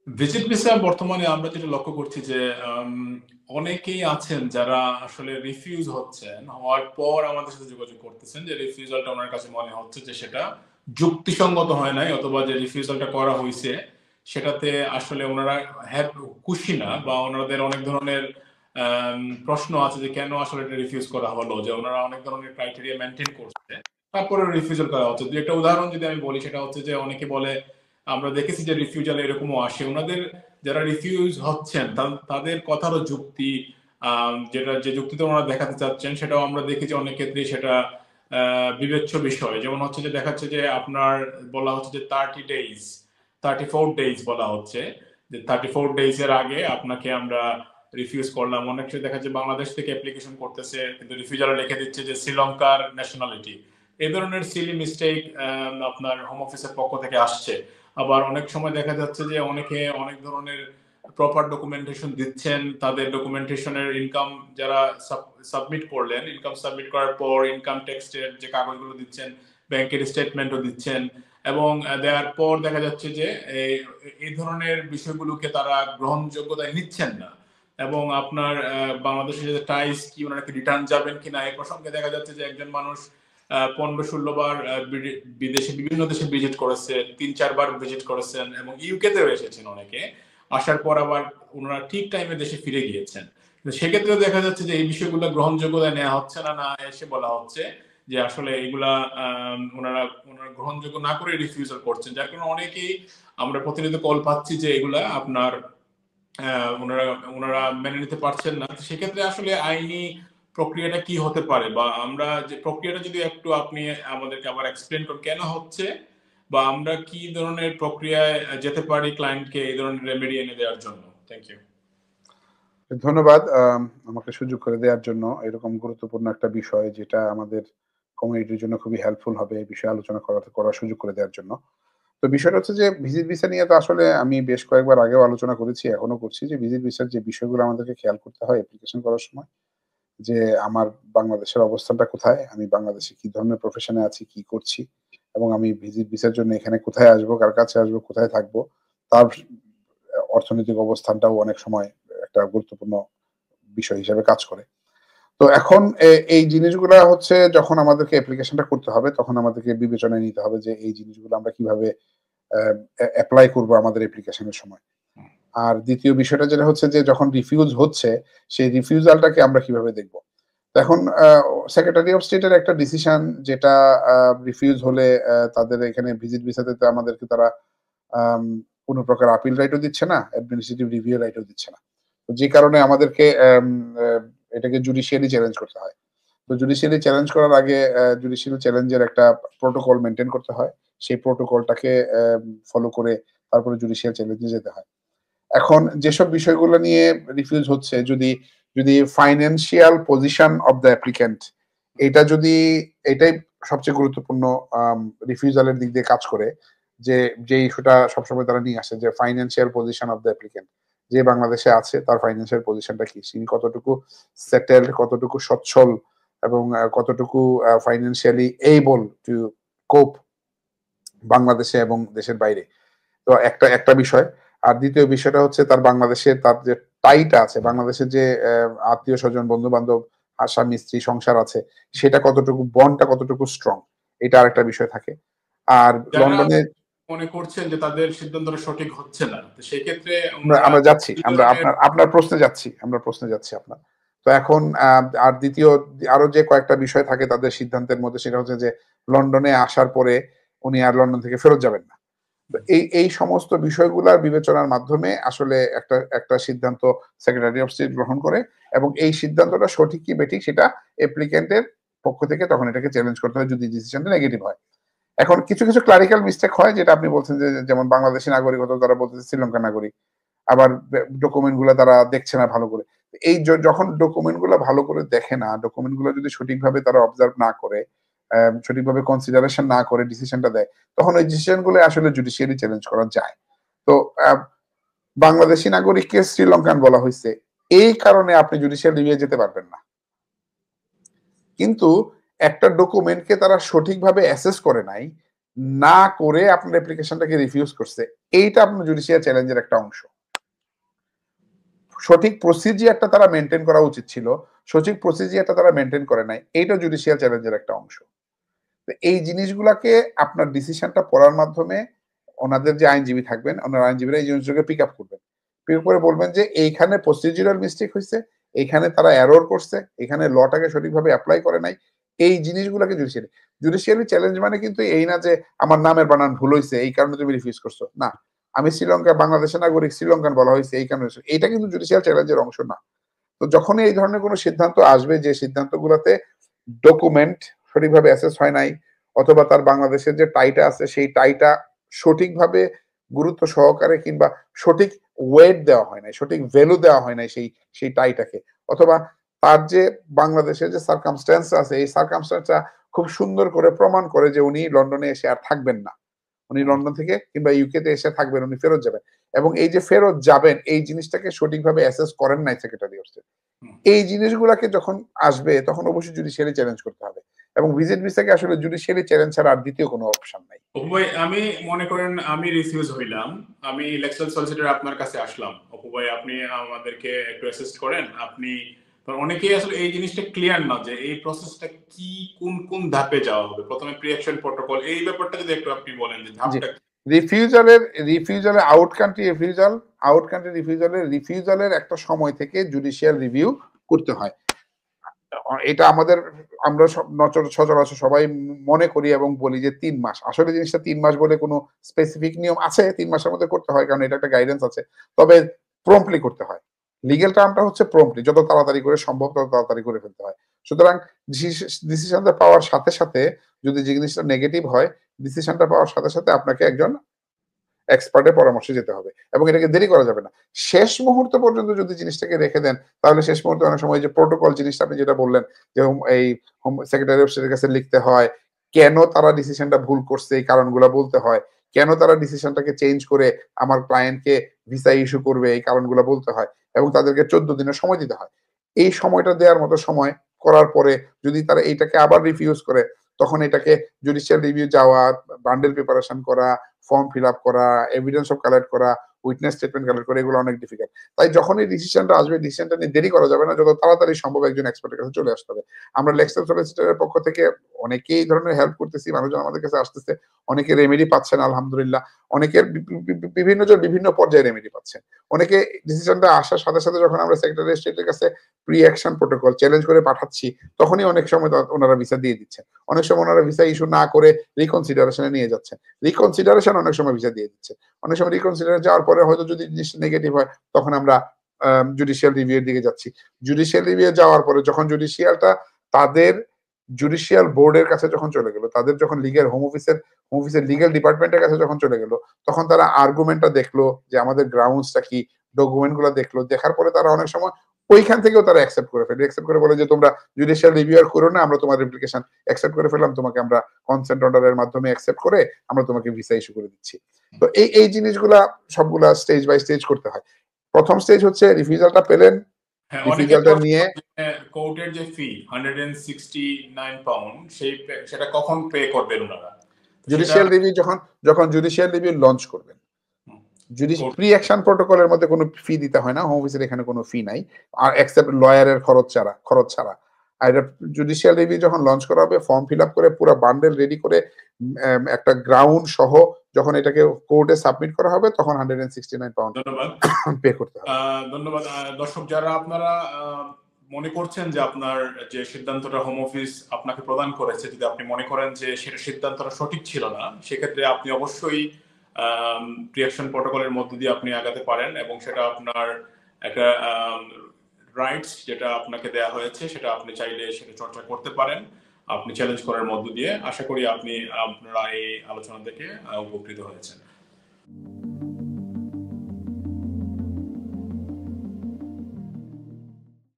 Visit visa বর্তমানে আমরা যেটা লক্ষ্য করছি যে অনেকেই আছেন যারা আসলে রিফিউজ হচ্ছেন। হওয়ার পর আমাদের সাথে যোগাযোগ করতেছেন যে রিফিউজালটা উনার কাছে মনে হচ্ছে যে সেটা যুক্তিসঙ্গত হয় নাই, অথবা যে রিফিউজালটা করা হইছে সেটাতে আসলে উনারা খুশি না, বা উনাদের অনেক ধরনের প্রশ্ন আছে যে কেন আসলে এটা রিফিউজ করা হলো, যে উনারা অনেক ধরনের ক্রাইটেরিয়া মেইনটেইন করছে। তারপরে রিফিউজাল করা হচ্ছে। একটা উদাহরণ যদি আমি বলি, সেটা হচ্ছে যে অনেকে বলে, আমরা দেখেছি যে রিফিউজাল এরকমও আসে, ওনাদের যারা রিফিউজ হচ্ছেন তাদের কথারও যুক্তি, যেটা যে যুক্তিতে ওনারা দেখাতে চাচ্ছেন সেটাও আমরা দেখি যে অনেক ক্ষেত্রেই সেটা বিবেচ্য বিষয়। যেমন হচ্ছে যে দেখাচ্ছে যে আপনার বলা হচ্ছে যে 34 ডেজ বলা হচ্ছে, যে 34 ডেজ এর আগে আপনাকে আমরা রিফিউজ করলাম। অনেক সময় দেখা যায় বাংলাদেশ থেকে অ্যাপ্লিকেশন করতেছে কিন্তু রিফিউজালে লিখে দিচ্ছে যে শ্রীলঙ্কার ন্যাশনালিটি। এই ধরনের সিলি মিস্টেক আপনার হোম অফিসের পক্ষ থেকে আসছে। আবার অনেক সময় দেখা যাচ্ছে যে অনেকে অনেক ধরনের প্রপার ডকুমেন্টেশন দিচ্ছেন, তাদের ডকুমেন্টেশনের ইনকাম যারা সাবমিট করলেন, ইনকাম সাবমিট করার পর ইনকাম ট্যাক্সের যে কাগজগুলো দিচ্ছেন, ব্যাংকের স্টেটমেন্টও দিচ্ছেন, এবং দেওয়ার পর দেখা যাচ্ছে যে এই ধরনের বিষয়গুলোকে তারা গ্রহণযোগ্যতায় নিচ্ছেন না। এবং আপনার বাংলাদেশের যে টাইস কি, ওনারা কি রিটার্ন যাবেন কিনা, এই প্রসঙ্গে দেখা যাচ্ছে যে একজন মানুষ 15-16 বার বিদেশে বিভিন্ন দেশে ভিজিট করেছে, 3-4 বার ভিজিট করেছেন, এবং ইউকে তেও এসেছেন অনেকে। আসার পর আবার ওনারা ঠিক টাইমে দেশে ফিরে গিয়েছেন। সেক্ষেত্রে দেখা যাচ্ছে যে এই বিষয়গুলো গ্রহণযোগ্যতা নেওয়া হচ্ছে না, না এসে বলা হচ্ছে যে আসলে এগুলা ওনারা গ্রহণযোগ্য না করে রিফিউজাল করছেন, যার কারণে অনেকেই আমরা প্রতিনিয়ত কল পাচ্ছি যে এগুলা আপনার ওনারা মেনে নিতে পারছেন না। সেক্ষেত্রে আসলে আইনি প্রক্রিয়াটা কি হতে পারে, বা আমরা যে প্রক্রিয়াটা যদি একটু আপনি আমাদেরকে আবার এক্সপ্লেন করেন কেন হচ্ছে, বা আমরা কি ধরনের প্রক্রিয়ায় যেতে পারি ক্লায়েন্টকে এই ধরনের রেমেডি এনে দেওয়ার জন্য। Thank you. ধন্যবাদ আমাকে সুযোগ করে দেওয়ার জন্য। এরকম গুরুত্বপূর্ণ একটা বিষয় যেটা আমাদের কমিউনিটির জন্য খুবই হেল্পফুল হবে, এই বিষয়ে আলোচনা করার সুযোগ করে দেওয়ার জন্য। তো বিষয়টা হচ্ছে যে ভিজিট ভিসা নিয়ে তো আসলে আমি বেশ কয়েকবার আগেও আলোচনা করেছি, এখনো করছি, যে ভিজিট ভিসার যে বিষয়গুলো আমাদেরকে খেয়াল করতে হয় অ্যাপ্লিকেশন করার সময়, যে আমার বাংলাদেশের অবস্থানটা কোথায়, আমি বাংলাদেশে কি ধরনের প্রফেশনে আছি, কি করছি, এবং আমি ভিজিট ভিসার জন্য এখানে কোথায় আসবো, কার কাছে আসবো, কোথায় থাকবো, তার অর্থনৈতিক অবস্থানটাও অনেক সময় একটা গুরুত্বপূর্ণ বিষয় হিসেবে কাজ করে। তো এখন এই জিনিসগুলা হচ্ছে যখন আমাদেরকে অ্যাপ্লিকেশনটা করতে হবে তখন আমাদেরকে বিবেচনায় নিতে হবে যে এই জিনিসগুলো আমরা কিভাবে অ্যাপ্লাই করব আমাদের অ্যাপ্লিকেশনের সময়। আর দ্বিতীয় বিষয়টা যেটা হচ্ছে যে যখন রিফিউজ হচ্ছে সেই রিফিউজালটাকে আমরা কিভাবে দেখব। তো এখন সেক্রেটারি অফ স্টেটের একটা ডিসিশন, যেটা রিফিউজ হলে তাদের এখানে ভিজিট ভিসাতে আমাদেরকে তারা কোনো প্রকার আপিল রাইটও দিচ্ছে না, অ্যাডমিনিস্ট্রেটিভ রিভিউ রাইটও দিচ্ছে না। তো যে কারণে আমাদেরকে এটাকে জুডিশিয়ালি চ্যালেঞ্জ করতে হয়। তো জুডিশিয়ালি চ্যালেঞ্জ করার আগে জুডিশিয়াল চ্যালেঞ্জের একটা প্রোটোকল মেনটেন করতে হয়। সেই প্রোটোকলটাকে ফলো করে তারপরে জুডিশিয়াল চ্যালেঞ্জে যেতে হয়। এখন যেসব বিষয়গুলো নিয়ে রিফিউজ হচ্ছে, যদি যদি financial position of the applicant, এটা যদি এটাই সবচেয়ে গুরুত্বপূর্ণ রিফিউজালের দিক দিয়ে কাজ করে, যে ইস্যুটা সবসময় তারা নিয়ে আসে, যে financial position of the applicant, যে বাংলাদেশে আছে তার ফাইন্যান্সিয়াল পজিশনটা কি, তিনি কতটুকু সেটেলড, কতটুকু সচ্ছল, এবং কতটুকু ফাইন্যান্সিয়ালি এবল টু কোপ বাংলাদেশে এবং দেশের বাইরে। তো একটা একটা বিষয়। আর দ্বিতীয় বিষয়টা হচ্ছে তার বাংলাদেশের তার যে টাইটা আছে, বাংলাদেশের যে আত্মীয় স্বজন, বন্ধু বান্ধব, স্বামী স্ত্রী সংসার আছে, সেটা কতটুকু, বন্ডটা কতটুকু স্ট্রং, এটা আরেকটা বিষয় থাকে। আর লন্ডনে মনে করছেন যে তাদের সিদ্ধান্তটা সঠিক হচ্ছে না, তো সেই ক্ষেত্রে আমরা যাচ্ছি, আমরা আপনার প্রশ্নে যাচ্ছি, আপনার। তো এখন আর দ্বিতীয় আরো যে কয়েকটা বিষয় থাকে তাদের সিদ্ধান্তের মধ্যে, সেটা হচ্ছে যে লন্ডনে আসার পরে উনি আর লন্ডন থেকে ফেরত যাবেন না। তো এই সমস্ত বিষয়গুলোর বিবেচনার মাধ্যমে আসলে একটা একটা সিদ্ধান্ত সেক্রেটারি অফ স্টেট গ্রহণ করে, এবং এই সিদ্ধান্তটা সঠিক কি বেঠিক সেটা অ্যাপ্লিক্যান্টের পক্ষ থেকে তখন এটাকে চ্যালেঞ্জ করতে হয় যদি ডিসিশনটা নেগেটিভ হয়। এখন কিছু কিছু ক্লারিক্যাল মিস্টেক হয়, যেটা আপনি বলছেন যে যেমন বাংলাদেশি নাগরিকত্ব তারা বলতেছে শ্রীলঙ্কার নাগরিক, আবার ডকুমেন্ট গুলো তারা দেখছে না ভালো করে। এই যখন ডকুমেন্ট গুলো ভালো করে দেখে না, ডকুমেন্ট গুলো যদি সঠিকভাবে তারা অবজার্ভ না করে, সঠিকভাবে কনসিডারেশন না করে ডিসিশনটা দেয়, তখন ওই ডিসিশন গুলো আসলে জুডিশিয়ালি চ্যালেঞ্জ করা যায়। তো বাংলাদেশি নাগরিককে শ্রীলঙ্কান বলা হয়েছে, এই কারণে আপনি জুডিশিয়াল রিভিউ যেতে পারবেন না। কিন্তু একটা ডকুমেন্টকে তারা সঠিকভাবে অ্যাসেস করে নাই, না করে আপনার অ্যাপ্লিকেশনটাকে রিফিউজ করছে, এইটা আপনার জুডিশিয়াল চ্যালেঞ্জের একটা অংশ। সঠিক প্রসিজিয়ারটা তারা মেনটেন করা উচিত ছিল, সঠিক প্রসিজিয়ারটা তারা মেনটেন করে নাই, এইটা জুডিশিয়াল চ্যালেঞ্জের একটা অংশ। তো এই জিনিসগুলাকে আপনার ডিসিশনটা পড়ার মাধ্যমে ওনাদের যে আইনজীবী থাকবেন, ওনার আইনজীবীরা এই জিনিসগুলোকে পিক আপ করবেন, পিক আপ করে বলবেন যে এইখানে প্রসিডিউরাল মিস্টেক হয়েছে, এইখানে তারা এরর করছে, এখানে লটাকে সঠিকভাবে অ্যাপ্লাই করে নাই, এই জিনিসগুলোকে জুডিশিয়ালি চ্যালেঞ্জ মানে কিন্তু এই না যে আমার নামের বানান ভুল হয়েছে এই কারণে তুমি রিফিউজ করছো, না আমি শ্রীলঙ্কা বাংলাদেশের নাগরিক, শ্রীলঙ্কান বলা হয়েছে এই কারণে, এইটা কিন্তু জুডিশিয়াল চ্যালেঞ্জের অংশ না। তো যখনই এই ধরনের কোনো সিদ্ধান্ত আসবে যে সিদ্ধান্তগুলোতে ডকুমেন্ট সঠিকভাবে অ্যাসেস হয় নাই, অথবা তার বাংলাদেশের যে টাইটা আছে সেই টাইটা সঠিকভাবে গুরুত্ব সহকারে কিংবা সঠিক ওয়েট দেওয়া হয় নাই, সঠিক ভ্যালু দেওয়া হয় নাই সেই সেই টাইটাকে, অথবা তার যে বাংলাদেশের যে সার্কামস্ট্যান্স আছে এই সার্কামস্ট্যান্সটা খুব সুন্দর করে প্রমাণ করে যে উনি লন্ডনে এসে আর থাকবেন না, উনি লন্ডন থেকে কিংবা ইউকে তে এসে থাকবেন, উনি ফেরত যাবেন, এবং এই যে ফেরত যাবেন এই জিনিসটাকে সঠিকভাবে অ্যাসেস করেন নাই সেক্রেটারি অফ স্টেট, এই জিনিসগুলোকে যখন আসবে তখন অবশ্যই জুডিশিয়ালি চ্যালেঞ্জ করতে হবে, এবং ভিজিট ভিসাকে আসলে জুডিশিয়ালি চ্যালেঞ্জ ছাড়া আর দ্বিতীয় কোনো অপশন নাই। অপু ভাই, আমি মনে করেন আমি রিফিউজ হইলাম, আমি লেক্সটাল সলিসিটর আপনার কাছে আসলাম, অপু ভাই আপনি আমাদেরকে একটু অ্যাসিস্ট করেন। আপনি অনেকেই আসলে এই জিনিসটা ক্লিয়ার না যে এই প্রসেসটা কি, কোন কোন ধাপে যাওয়া হবে, প্রথমে প্রি অ্যাকশন প্রোটোকল, এই ব্যাপারটা যদি একটু আপনি বলেন যে ধাপটা কি। রিফিউজালের আউট কান্ট্রি রিফিউজালের একটা সময় থেকে জুডিশিয়াল রিভিউ করতে হয়, এটা আমাদের আমরা সচরাচর সবাই মনে করি এবং বলি যে 3 মাস, আসলে জিনিসটা 3 মাস বলে কোনো স্পেসিফিক নিয়ম আছে, 3 মাসের মধ্যে করতে হয় কারণ এটা একটা গাইডেন্স আছে, তবে প্রম্পটলি করতে হয়। লিগেল টার্মটা হচ্ছে প্রম্পটলি, যত তাড়াতাড়ি করে সম্ভব তত তাড়াতাড়ি করে ফেলতে হয়। সুতরাং ডিসিশনটা পাওয়ার সাথে সাথে যদি জিনিসটা নেগেটিভ হয়, ডিসিশনটা পাওয়ার সাথে সাথে আপনাকে একজন এক্সপার্টের পরামর্শে যেতে হবে, এবং এটাকে দেরি করা যাবে না। শেষ মুহূর্ত পর্যন্ত যদি জিনিসটাকে রেখে দেন তাহলে শেষ মুহূর্তে অনেক সময় যে প্রোটোকল জিনিসটা আপনি যেটা বললেন যে এই সেক্রেটারি অফ স্টেটের কাছে লিখতে হয়, কেন তারা ডিসিশনটা ভুল করছে এই কারণগুলো বলতে হয়, কেন তারা ডিসিশনটাকে চেঞ্জ করে আমার ক্লায়েন্টকে ভিসা ইস্যু করবে এই কারণগুলো বলতে হয়, এবং তাদেরকে 14 দিনের সময় দিতে হয়। এই সময়টা দেওয়ার মতো সময় করার পরে যদি তারা এইটাকে আবার রিফিউজ করে, তখন এটাকে জুডিশিয়াল রিভিউ যাওয়া, বান্ডেল প্রিপারেশন করা, ফর্ম ফিল আপ করা, এভিডেন্স সব কালেক্ট করা, উইটনেস স্টেটমেন্ট কালেক্ট করা, এগুলো অনেক ডিফিকাল্ট। তাই যখনই ডিসিশনটা আসবে ডিসিশনটা নিয়ে দেরি করা যাবে না, যত তাড়াতাড়ি সম্ভব একজন এক্সপার্টের কাছে চলে আসতে হবে। আমরা লেক্সটাল সলিসিটরের পক্ষ থেকে অনেকেই এই ধরনের হেল্প করতেছি, মানুষজন আমাদের কাছে আসতেছে, অনেকে রেমেডি পাচ্ছেন আলহামদুলিল্লাহ, অনেকের বিভিন্ন জন বিভিন্ন পর্যায়ে রেমেডি পাচ্ছেন, অনেকে ডিসিশনটা আসার সাথে সাথে যখন আমরা সেক্রেটারি অফ স্টেটের কাছে প্রি অ্যাকশন প্রোটোকল চ্যালেঞ্জ করে পাঠাচ্ছি তখনই অনেক সময় ওনারা ভিসা দিয়ে দিচ্ছেন, অনেক সময় ওনারা ভিসা ইস্যু না করে রিকনসিডারেশনে নিয়ে যাচ্ছেন, রিকনসিডারেশন অনেক সময় ভিসা দিয়ে দিচ্ছে, অনেক সময় রিকনসিডার যাওয়ার পরে হয়তো যদি জিনিসটা নেগেটিভ হয় তখন আমরা জুডিশিয়াল রিভিউ এর দিকে যাচ্ছি। জুডিশিয়াল রিভিউ যাওয়ার পরে যখন জুডিশিয়ালটা তাদের জুডিশিয়াল বোর্ডের কাছে যখন চলে গেল, তাদের যখন লিগেল হোম অফিসের লিগেল ডিপার্টমেন্টের কাছে যখন চলে গেল, তখন তারা আর্গুমেন্টটা দেখলো যে আমাদের গ্রাউন্ডসটা কি, ডকুমেন্ট গুলো দেখলো, দেখার পরে তারা অনেক সময় ওইখান থেকেও তারা অ্যাকসেপ্ট করে ফেলে, অ্যাকসেপ্ট করে বলে যে তোমরা জুডিশিয়াল রিভিউ আর করো না, আমরা তোমার অ্যাপ্লিকেশন অ্যাকসেপ্ট করে ফেললাম, তোমাকে আমরা কনসেন্ট অর্ডারের মাধ্যমে অ্যাকসেপ্ট করে আমরা তোমাকে ভিসা ইস্যু করে দিচ্ছি। তো এই জিনিসগুলা সবগুলা স্টেজ বাই স্টেজ করতে হয়। প্রথম স্টেজ হচ্ছে রিফিউজালটা পেলেন, হ্যাঁ, অনেকে রিফিউজালটা নিয়ে কোর্টের যে ফি 169 পাউন্ড সেটা কখন পে করবেন ওনারা? জুডিশিয়াল রিভিউ যখন জুডিশিয়াল রিভিউ লঞ্চ করবেন, প্রি অ্যাকশন প্রোটোকলের মধ্যে কোনো ফি দিতে হয় না, হোম অফিসের এখানে কোনো ফি নাই, আর এক্সেপ্ট লয়ারের খরচ ছাড়া। আর এটা জুডিশিয়াল রিভিউ যখন লঞ্চ করা হবে, ফর্ম ফিল আপ করে পুরো বান্ডেল রেডি করে একটা গ্রাউন্ড সহ যখন এটাকে কোর্টে সাবমিট করা হবে তখন 169 পাউন্ড পে করতে হবে। ধন্যবাদ। দর্শক যারা আপনারা মনে করছেন যে আপনার যে সিদ্ধান্তটা হোম অফিস আপনাকে প্রদান করেছে, যদি আপনি মনে করেন যে সেটা সিদ্ধান্তটা সঠিক ছিল না, সেক্ষেত্রে আপনি অবশ্যই প্রি অ্যাকশন প্রোটোকলের মধ্য দিয়ে আপনি আগাতে পারেন, এবং সেটা আপনার একটা রাইটস যেটা আপনাকে দেয়া হয়েছে সেটা আপনি চাইলে সেটা চর্চা করতে পারেন আপনি চ্যালেঞ্জ করার মধ্য দিয়ে। আশা করি আপনারা এই আলোচনা থেকে উপকৃত হয়েছেন।